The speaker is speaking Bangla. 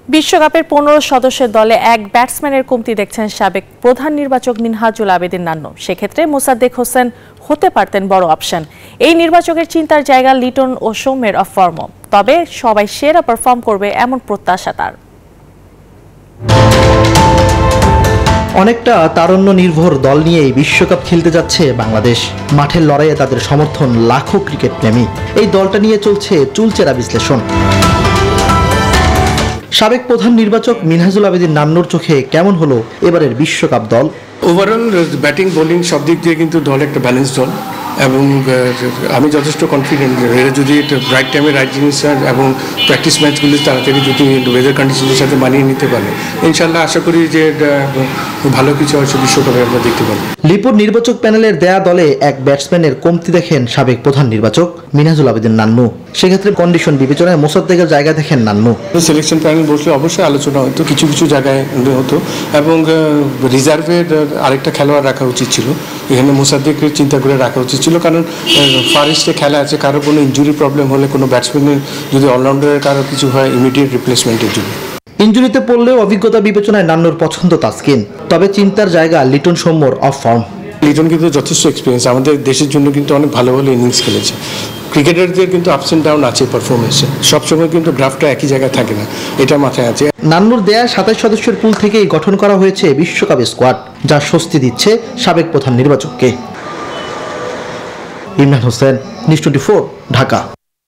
বিশ্বকাপের ১৫ সদস্যের দলে এক ব্যাটসম্যানের কমতি দেখছেন সাবেক প্রধান নির্বাচক মিনহাজুল আবেদীন নান্নু। সেক্ষেত্রে মোসাদ্দেক হোসেন হতে পারতেন বড় অপশন। এই নির্বাচকের চিন্তার জায়গা লিটন ও সৌম্যের ফর্ম, তবে সবাই সেরা পারফর্ম করবে এমন প্রত্যাশা তার। অনেকটা তারুণ্য নির্ভর দল নিয়েই বিশ্বকাপ খেলতে যাচ্ছে বাংলাদেশ। মাঠের লড়াইয়ে তাদের সমর্থন লাখো ক্রিকেট প্রেমী। এই দলটা নিয়ে চলছে চুলচেরা বিশ্লেষণ। সাবেক প্রধান নির্বাচক মিনহাজুল আবেদীন নান্নুর চোখে কেমন হলো এবারের বিশ্বকাপ দল? ওভারঅল ব্যাটিং বোলিং সব দিক দিয়ে কিন্তু দল একটা ব্যালেন্স দল, এবং আমি যথেষ্ট কনফিডেন্ট এরা যদি রাইট টাইমে রাইট জিনিস এবং প্র্যাকটিস ম্যাচগুলি তাড়াতাড়ি যদি ওয়েদার কন্ডিশনের সাথে মানিয়ে নিতে পারে, ইনশাল্লাহ আশা করি যে ভালো কিছু হয়তো বিশ্বকাপে আমরা দেখতে পাবো। লিপুর নির্বাচক প্যানেলের দেয়া দলে এক ব্যাটসম্যানের কমতি দেখেন সাবেক প্রধান নির্বাচক মিনহাজুল আবেদীন নান্নু। সেক্ষেত্রে কন্ডিশন বিবেচনায় মোসাদ্দেকের জায়গা দেখেন নান্নু। সিলেকশন প্যানেল বসলে অবশ্যই আলোচনা হতো, কিছু কিছু জায়গায় হতো, এবং রিজার্ভের আরেকটা খেলোয়াড় রাখা উচিত ছিল। এখানে মোসাদ্দেকের চিন্তা করে রাখা উচিত ছিল, কারণ ফার ইস্টে খেলা আছে, কারো কোনো ইনজুরি প্রবলেম হলে, কোনো ব্যাটসম্যানের যদি অলরাউন্ডারের কারো কিছু হয়, ইমিডিয়েট রিপ্লেসমেন্টের জন্য। ইনজুরিতে পড়লেও অভিজ্ঞতা বিবেচনায় নান্নুর পছন্দ তাসকিন, তবে চিন্তার জায়গা লিটন সৌম্যর অফ ফর্ম। লিটন কিন্তু যথেষ্ট এক্সপিরিয়েন্স, আমাদের দেশের জন্য কিন্তু অনেক ভালো ভালো ইনিংস খেলেছে। ক্রিকেটারদের কিন্তু আপস অ্যান্ড ডাউন আছে পারফরমেন্সে, সবসময় কিন্তু গ্রাফটা একই জায়গায় থাকে না, এটা মাথায় আছে। নান্নুর দেয়া ২৭ সদস্যের পুল থেকেই গঠন করা হয়েছে বিশ্বকাপ স্কোয়াড, যা স্বস্তি দিচ্ছে সাবেক প্রধান নির্বাচককে। ইমরান হোসেন, নিউজ 24, ঢাকা।